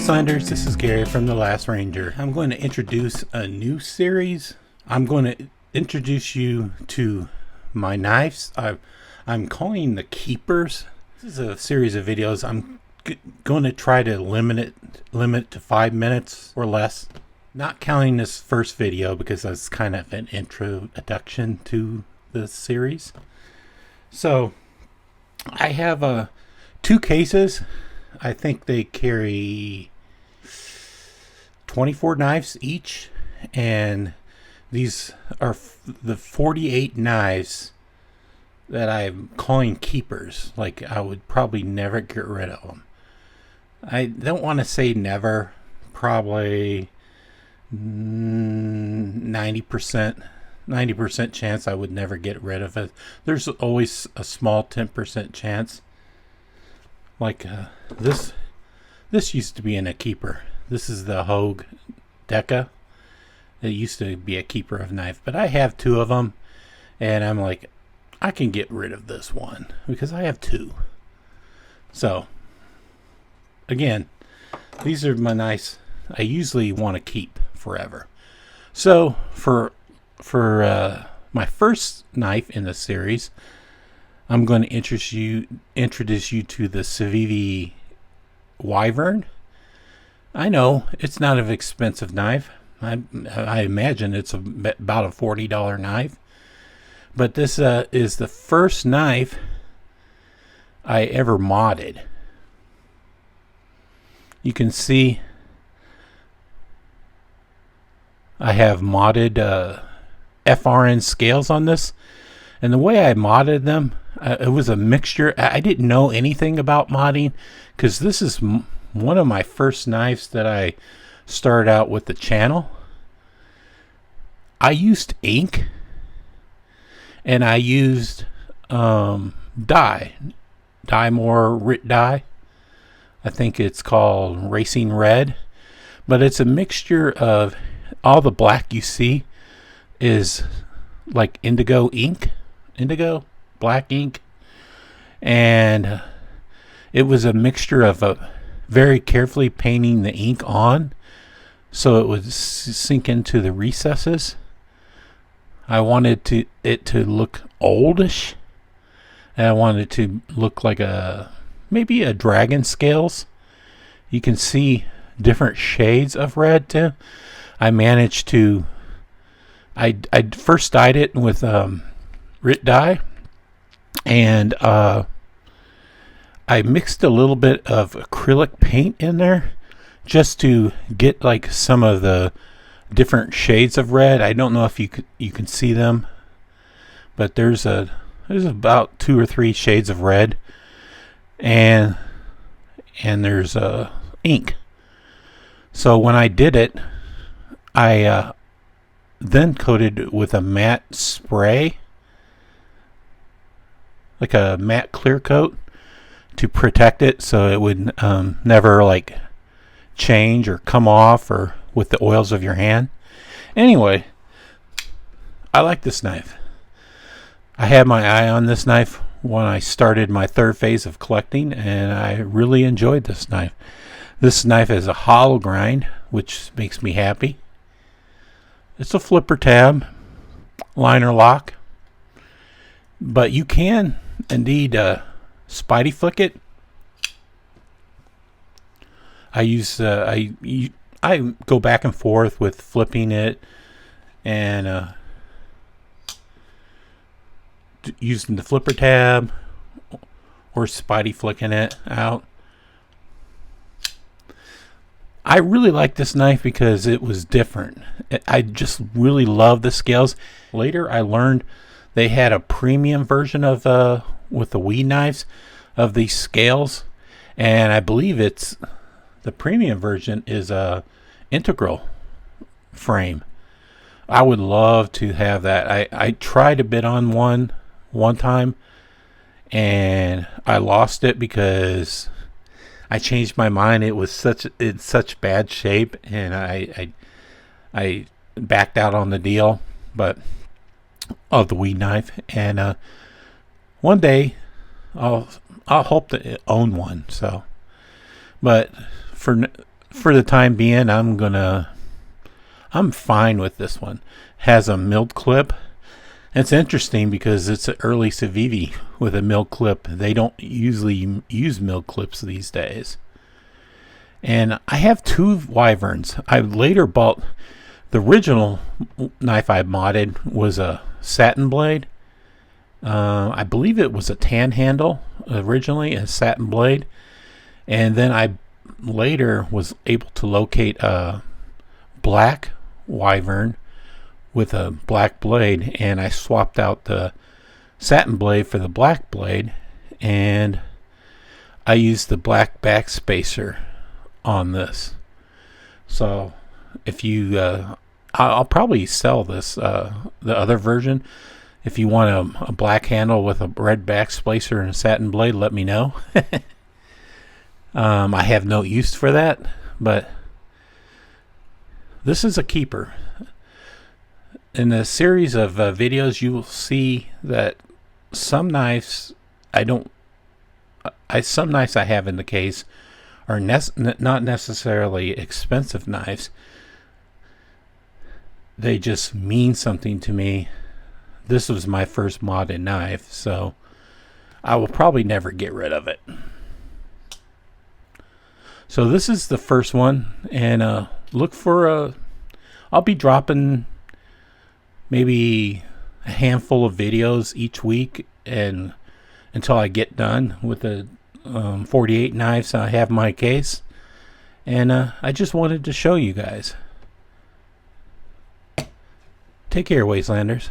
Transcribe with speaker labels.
Speaker 1: Wastelanders, this is Gary from The Last Ranger. I'm going to introduce a new series. I'm going to introduce you to my knives. I'm calling the Keepers. This is a series of videos. I'm going to try to limit it to 5 minutes or less. Not counting this first video because that's kind of an introduction to the series. So I have two cases. I think they carry 24 knives each, and these are the 48 knives that I'm calling keepers. Like, I would probably never get rid of them. I don't want to say never. Probably 90% chance I would never get rid of it. There's always a small 10% chance. Like this used to be in a keeper. This is the Hogue Deca. It used to be a keeper of knife, but I have two of them, and I'm like, I can get rid of this one because I have two. So again, these are my knives I usually want to keep forever. So for my first knife in the series, I'm going to introduce you to the Civivi Wyvern. I know it's not an expensive knife. I imagine it's about a $40 knife. But this is the first knife I ever modded. You can see I have modded FRN scales on this. And the way I modded them, it was a mixture. I didn't know anything about modding because this is one of my first knives that I started out with the channel. I used ink, and I used dye more Rit dye. I think it's called Racing Red, but it's a mixture of all the black you see is like indigo black ink, and it was a mixture of very carefully painting the ink on so it would sink into the recesses. I wanted it to look oldish, and I wanted it to look like maybe a dragon scales. You can see different shades of red too. I managed to I first dyed it with Rit dye, and I mixed a little bit of acrylic paint in there just to get like some of the different shades of red. I don't know if you can see them, but there's about 2 or 3 shades of red, and there's ink. So when I did it, I then coated it with a matte spray, like a matte clear coat, to protect it so it would never like change or come off or with the oils of your hand. Anyway, I like this knife. I had my eye on this knife when I started my third phase of collecting, and I really enjoyed this knife. This knife is a hollow grind, which makes me happy. It's a flipper tab, liner lock, but you can indeed spidey flick it. I go back and forth with flipping it and using the flipper tab or spidey flicking it out. I really like this knife because it was different. I just really love the scales. Later I learned they had a premium version of with the weed knives of these scales, and I believe it's the premium version is a integral frame. I would love to have that. I tried to bid on one time, and I lost it because I changed my mind. It was in such bad shape, and I backed out on the deal, but of the weed knife. And one day I'll hope to own one. So, but for the time being, I'm fine with this one. Has a milled clip. It's interesting because it's an early Civivi with a milled clip. They don't usually use milled clips these days. And I have two Wyverns. I later bought the original knife I modded was a satin blade. I believe it was a tan handle originally, a satin blade. And then I later was able to locate a black Wyvern with a black blade, and I swapped out the satin blade for the black blade, and I used the black backspacer on this. So if you I'll probably sell this the other version. If you want a black handle with a red backspacer and a satin blade, let me know. I have no use for that, but this is a keeper. In a series of videos, you will see that some knives some knives I have in the case are not necessarily expensive knives. They just mean something to me. This was my first modded knife, so I will probably never get rid of it. So this is the first one, and look for I'll be dropping maybe a handful of videos each week, and until I get done with the 48 knives I have in my case. And I just wanted to show you guys. Take care, Wastelanders.